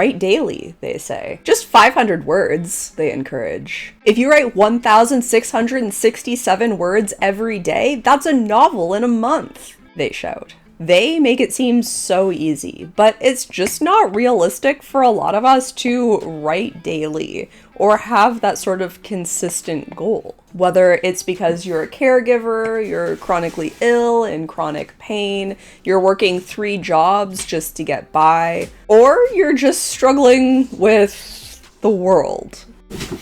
Write daily, they say. Just 500 words, they encourage. If you write 1,667 words every day, that's a novel in a month, they shout. They make it seem so easy, but it's just not realistic for a lot of us to write daily or have that sort of consistent goal. Whether it's because you're a caregiver, you're chronically ill, in chronic pain, you're working 3 jobs just to get by, or you're just struggling with the world.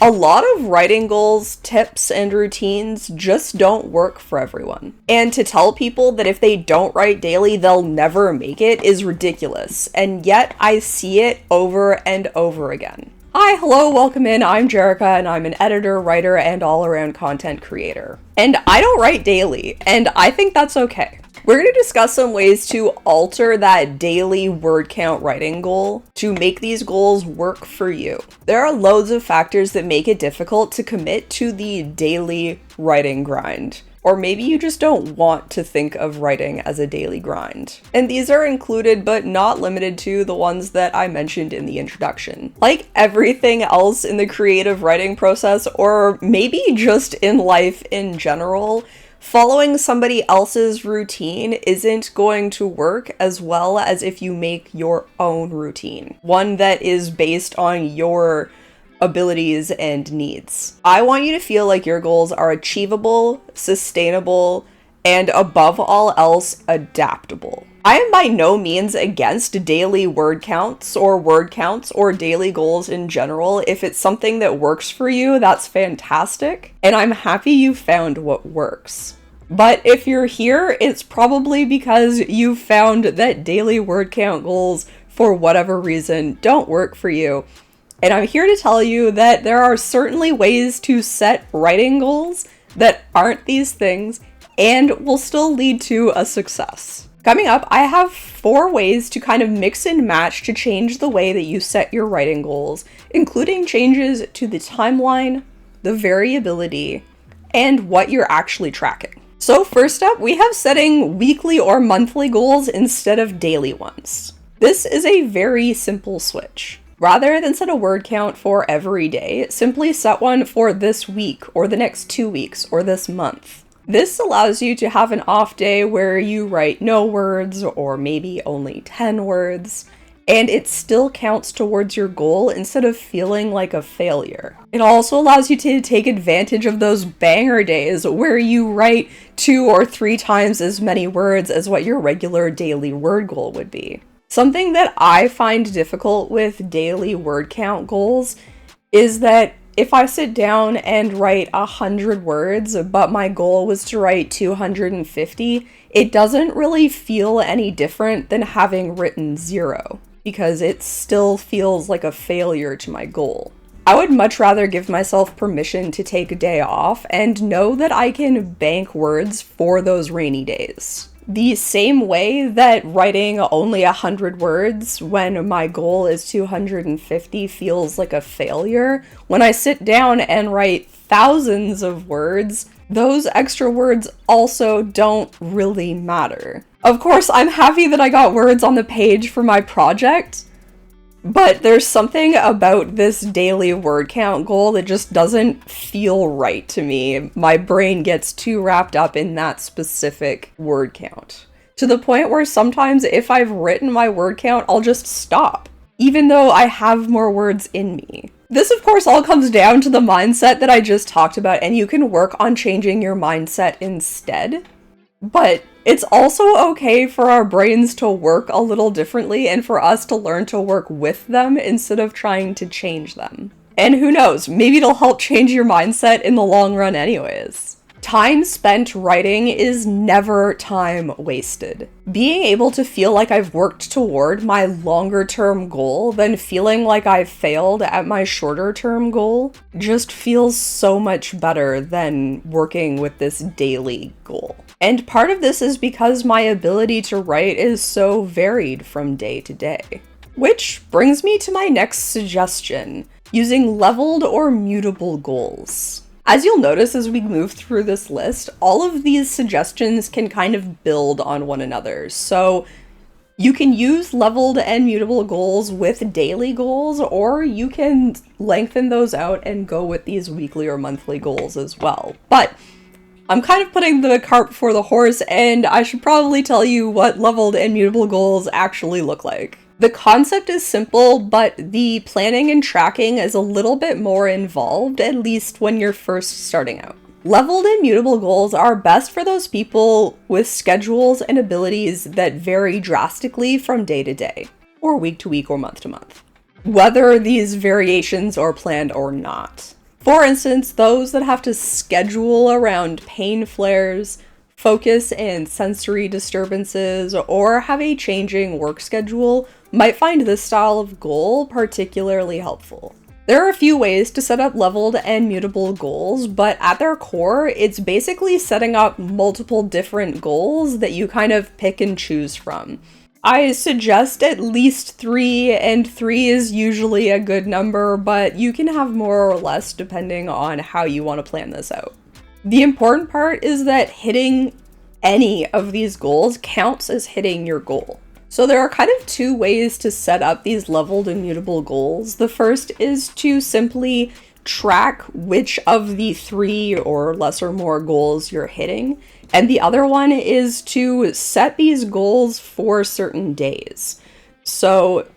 A lot of writing goals, tips, and routines just don't work for everyone. And to tell people that if they don't write daily, they'll never make it is ridiculous. And yet I see it over and over again. Hi, hello, welcome in. I'm Jerica, and I'm an editor, writer, and all-around content creator. And I don't write daily, and I think that's okay. We're going to discuss some ways to alter that daily word count writing goal to make these goals work for you. There are loads of factors that make it difficult to commit to the daily writing grind. Or maybe you just don't want to think of writing as a daily grind. And these are included but not limited to the ones that I mentioned in the introduction. Like everything else in the creative writing process, or maybe just in life in general, following somebody else's routine isn't going to work as well as if you make your own routine. One that is based on your abilities and needs. I want you to feel like your goals are achievable, sustainable, and above all else, adaptable. I am by no means against daily word counts or daily goals in general. If it's something that works for you, that's fantastic, and I'm happy you found what works. But if you're here, it's probably because you found that daily word count goals, for whatever reason, don't work for you. And I'm here to tell you that there are certainly ways to set writing goals that aren't these things and will still lead to a success. Coming up, I have 4 ways to kind of mix and match to change the way that you set your writing goals, including changes to the timeline, the variability, and what you're actually tracking. So first up, we have setting weekly or monthly goals instead of daily ones. This is a very simple switch. Rather than set a word count for every day, simply set one for this week, or the next 2 weeks, or this month. This allows you to have an off day where you write no words, or maybe only 10 words, and it still counts towards your goal instead of feeling like a failure. It also allows you to take advantage of those banger days where you write 2 or 3 times as many words as what your regular daily word goal would be. Something that I find difficult with daily word count goals is that if I sit down and write 100 words, but my goal was to write 250, it doesn't really feel any different than having written 0, because it still feels like a failure to my goal. I would much rather give myself permission to take a day off and know that I can bank words for those rainy days. The same way that writing only 100 words when my goal is 250 feels like a failure, when I sit down and write thousands of words, those extra words also don't really matter. Of course, I'm happy that I got words on the page for my project, but there's something about this daily word count goal that just doesn't feel right to me. My brain gets too wrapped up in that specific word count. To the point where sometimes if I've written my word count, I'll just stop, even though I have more words in me. This, of course, all comes down to the mindset that I just talked about, and you can work on changing your mindset instead. But it's also okay for our brains to work a little differently and for us to learn to work with them instead of trying to change them. And who knows, maybe it'll help change your mindset in the long run anyways. Time spent writing is never time wasted. Being able to feel like I've worked toward my longer term goal than feeling like I've failed at my shorter term goal just feels so much better than working with this daily goal. And part of this is because my ability to write is so varied from day to day. Which brings me to my next suggestion, using leveled or mutable goals. As you'll notice as we move through this list, all of these suggestions can kind of build on one another. So You can use leveled and mutable goals with daily goals, or you can lengthen those out and go with these weekly or monthly goals as well. But I'm kind of putting the cart before the horse, and I should probably tell you what leveled and mutable goals actually look like. The concept is simple, but the planning and tracking is a little bit more involved, at least when you're first starting out. Leveled and mutable goals are best for those people with schedules and abilities that vary drastically from day to day, or week to week, or month to month, whether these variations are planned or not. For instance, those that have to schedule around pain flares, focus and sensory disturbances, or have a changing work schedule might find this style of goal particularly helpful. There are a few ways to set up leveled and mutable goals, but at their core, it's basically setting up multiple different goals that you kind of pick and choose from. I suggest at least 3, and 3 is usually a good number, but you can have more or less depending on how you want to plan this out. The important part is that hitting any of these goals counts as hitting your goal. So there are kind of 2 ways to set up these leveled and mutable goals. The first is to simply track which of the 3 or less or more goals you're hitting. And the other one is to set these goals for certain days. So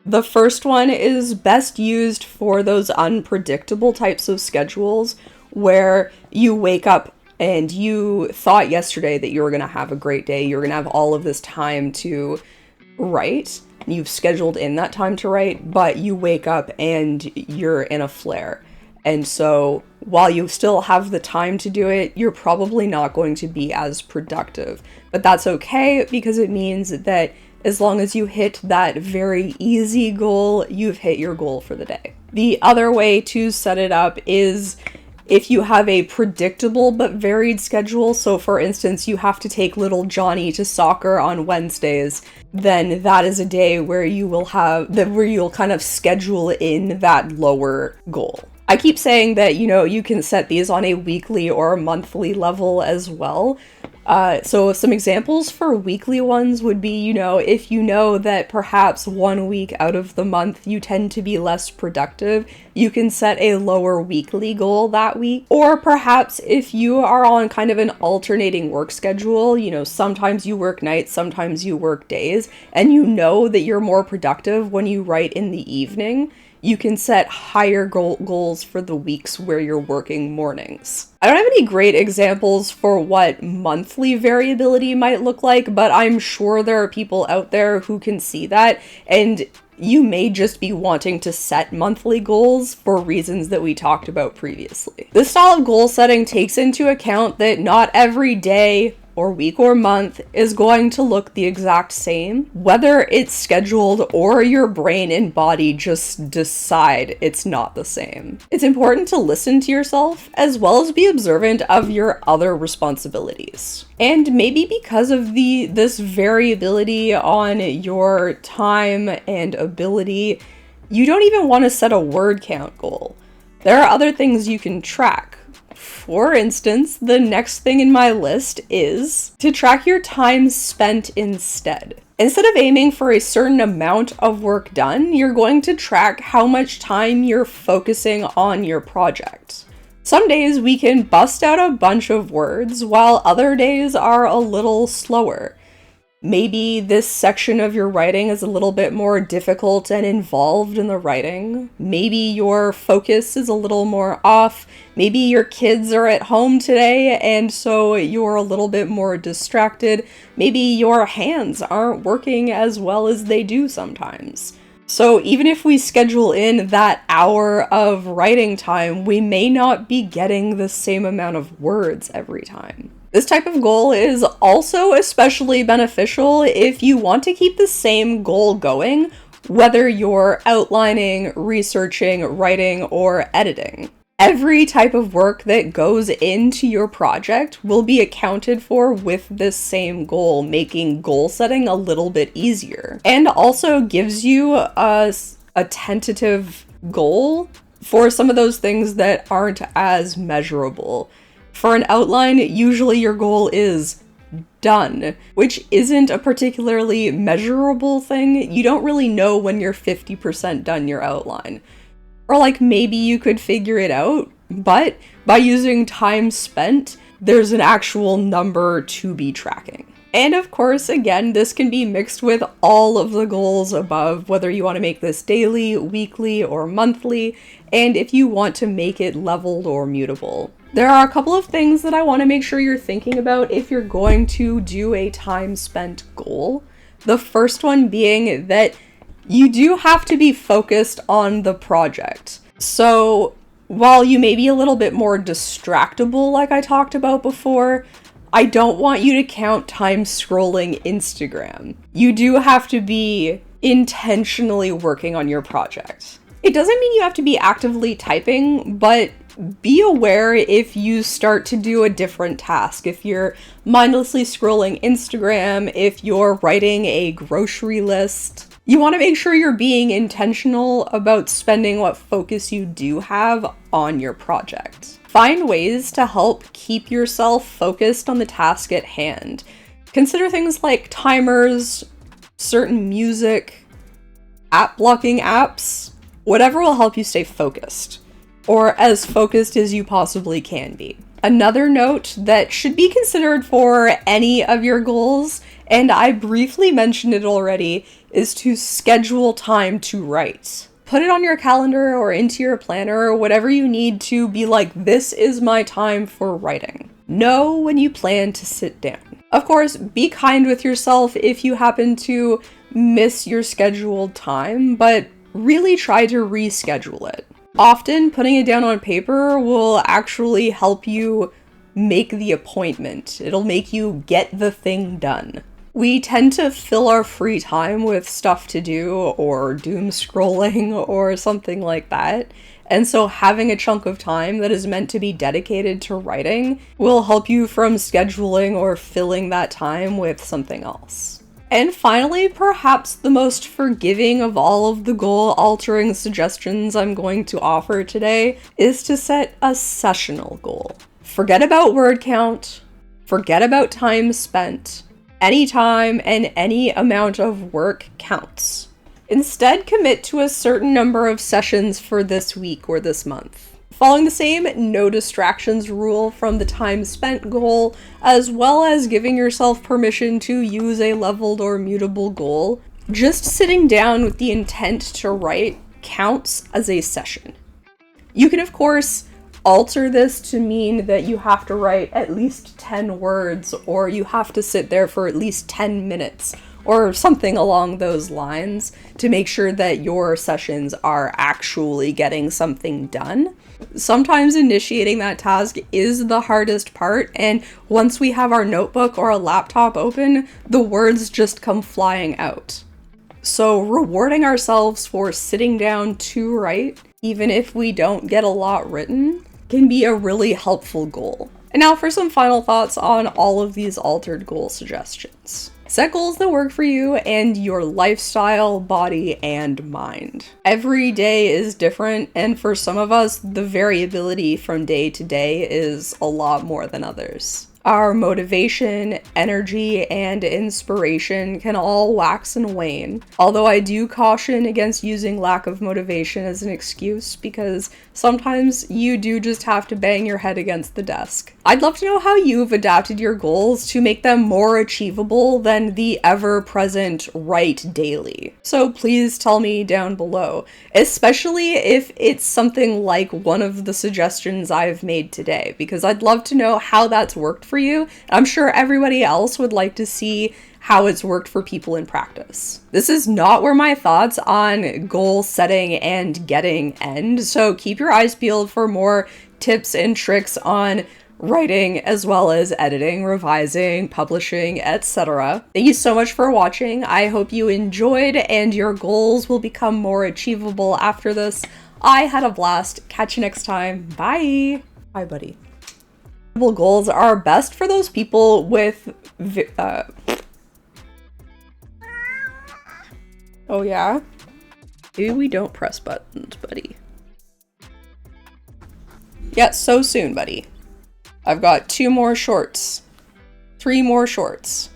the first one is best used for those unpredictable types of schedules where you wake up and you thought yesterday that you were going to have a great day, you're going to have all of this time to write, you've scheduled in that time to write, but you wake up and you're in a flare. And so while you still have the time to do it, you're probably not going to be as productive. But that's okay, because it means that as long as you hit that very easy goal, you've hit your goal for the day. The other way to set it up is if you have a predictable but varied schedule. So for instance, you have to take little Johnny to soccer on Wednesdays, then that is a day where you'll kind of schedule in that lower goal. I keep saying that, you can set these on a weekly or a monthly level as well. So some examples for weekly ones would be, if you know that perhaps 1 week out of the month you tend to be less productive, you can set a lower weekly goal that week. Or perhaps if you are on kind of an alternating work schedule, sometimes you work nights, sometimes you work days, and you know that you're more productive when you write in the evening, you can set higher goals for the weeks where you're working mornings. I don't have any great examples for what monthly variability might look like, but I'm sure there are people out there who can see that, and you may just be wanting to set monthly goals for reasons that we talked about previously. This style of goal setting takes into account that not every day or week or month is going to look the exact same, whether it's scheduled or your brain and body just decide it's not the same. It's important to listen to yourself as well as be observant of your other responsibilities. And maybe because of this variability on your time and ability, you don't even want to set a word count goal. There are other things you can track. For instance, the next thing in my list is to track your time spent instead. Instead of aiming for a certain amount of work done, you're going to track how much time you're focusing on your project. Some days we can bust out a bunch of words, while other days are a little slower. Maybe this section of your writing is a little bit more difficult and involved in the writing. Maybe your focus is a little more off. Maybe your kids are at home today and so you're a little bit more distracted. Maybe your hands aren't working as well as they do sometimes. So even if we schedule in that hour of writing time, we may not be getting the same amount of words every time. This type of goal is also especially beneficial if you want to keep the same goal going, whether you're outlining, researching, writing, or editing. Every type of work that goes into your project will be accounted for with this same goal, making goal setting a little bit easier. And also gives you a tentative goal for some of those things that aren't as measurable. For an outline, usually your goal is done, which isn't a particularly measurable thing. You don't really know when you're 50% done your outline. Or like maybe you could figure it out, but by using time spent, there's an actual number to be tracking. And of course, again, this can be mixed with all of the goals above, whether you want to make this daily, weekly, or monthly, and if you want to make it leveled or mutable. There are a couple of things that I want to make sure you're thinking about if you're going to do a time spent goal. The first one being that you do have to be focused on the project. So while you may be a little bit more distractible, like I talked about before, I don't want you to count time scrolling Instagram. You do have to be intentionally working on your project. It doesn't mean you have to be actively typing, but be aware if you start to do a different task. If you're mindlessly scrolling Instagram, if you're writing a grocery list, you want to make sure you're being intentional about spending what focus you do have on your project. Find ways to help keep yourself focused on the task at hand. Consider things like timers, certain music, app blocking apps, whatever will help you stay focused, or as focused as you possibly can be. Another note that should be considered for any of your goals, and I briefly mentioned it already, is to schedule time to write. Put it on your calendar or into your planner or whatever you need to be like, this is my time for writing. Know when you plan to sit down. Of course, be kind with yourself if you happen to miss your scheduled time, but really try to reschedule it. Often, putting it down on paper will actually help you make the appointment. It'll make you get the thing done. We tend to fill our free time with stuff to do or doom scrolling or something like that. And so having a chunk of time that is meant to be dedicated to writing will help you from scheduling or filling that time with something else. And finally, perhaps the most forgiving of all of the goal-altering suggestions I'm going to offer today is to set a sessional goal. Forget about word count, forget about time spent. Any time and any amount of work counts. Instead, commit to a certain number of sessions for this week or this month. Following the same no distractions rule from the time spent goal, as well as giving yourself permission to use a leveled or mutable goal, just sitting down with the intent to write counts as a session. You can, of course, alter this to mean that you have to write at least 10 words, or you have to sit there for at least 10 minutes, or something along those lines to make sure that your sessions are actually getting something done. Sometimes initiating that task is the hardest part, and once we have our notebook or a laptop open, the words just come flying out. So rewarding ourselves for sitting down to write, even if we don't get a lot written, can be a really helpful goal. And now for some final thoughts on all of these altered goal suggestions. Set goals that work for you and your lifestyle, body, and mind. Every day is different, and for some of us, the variability from day to day is a lot more than others. Our motivation, energy, and inspiration can all wax and wane, although I do caution against using lack of motivation as an excuse because sometimes you do just have to bang your head against the desk. I'd love to know how you've adapted your goals to make them more achievable than the ever-present write daily. So please tell me down below, especially if it's something like one of the suggestions I've made today, because I'd love to know how that's worked for you. I'm sure everybody else would like to see how it's worked for people in practice. This is not where my thoughts on goal setting and getting end, so keep your eyes peeled for more tips and tricks on writing as well as editing, revising, publishing, etc. Thank you so much for watching. I hope you enjoyed and your goals will become more achievable after this. I had a blast. Catch you next time. Bye. Bye, buddy. Goals are best for those people with oh yeah? Maybe we don't press buttons, buddy. Yeah, so soon, buddy. I've got 2 more shorts. 3 more shorts.